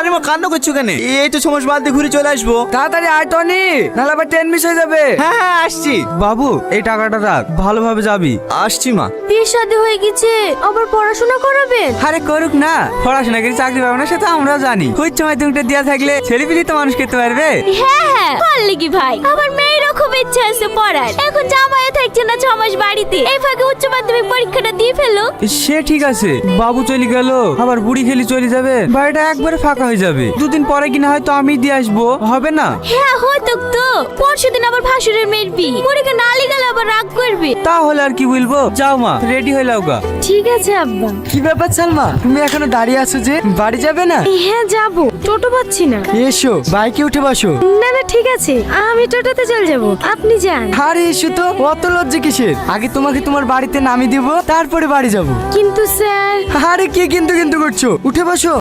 আরে মা কান্না করছো কেন? এই তো সময় বাদ দিয়ে ঘুরে চলে আসবো। তাড়াতাড়ি আয় টনি, নাহলে আবার ট্রেন মিস হয়ে যাবে। হ্যাঁ হ্যাঁ আসছি। বাবু এই টাকাটা রাখ, ভালোভাবে যাবি। আসছি মা। বিয়ে শাদী হয়ে গেছে, আবার পড়াশোনা করাবেন? আরে করুক না, পড়াশোনা করে চাকরি পাবে না সেটা আমরাও জানি। উচ্চ মাধ্যমিকটা দেওয়া থাকলে ছেলেপিলি তো মানুষ করতে পারবে। হ্যাঁ হ্যাঁ পারলে কি ভাই, আমার মেয়েরও খুব ইচ্ছা আছে পড়ার। এখন জামাইও থাকছে না 6 মাস বাড়িতে, এই ফাঁকে উচ্চ মাধ্যমিক পরীক্ষাটা দিয়ে ফেলো। সে ঠিক আছে, বাবু চলে গেল আবার বুড়ি খেলি চলে যাবে, বাড়িটা একবারে ফাঁকা হয়ে যাবে। দুদিন পরে কিনা হয়তো আমি দিয়ে আসবো, হবে না? হ্যাঁ হয়তো তো, পরশুদিন আবার ভাসুরের মেয়ের বিয়ে, পরীক্ষা না গেলে আবার রাগ করবে। তাহলে আর কি বলবো, যাও মা রেডি হয়ে লাও গা। ঠিক আছে আব্বা। কি ব্যাপার সালমা, তুমি এখনো দাঁড়িয়ে আছো যে, বাড়ি যাবে না? হ্যাঁ যাবো, টোটো পাচ্ছি না। এসো বাইকে উঠে বসো। না না ঠিক আছে, আমি টোটোতে চলে যাবো, আপনি যান। আরে এসো তো, অত লজ্জা কিসের? আগে তোমাকে তোমার বাড়িতে নামিয়ে দিব, তারপরে বাড়ি যাব। কিন্তু স্যার। আরে কি কিন্তু কিন্তু করছো, উঠে বসো।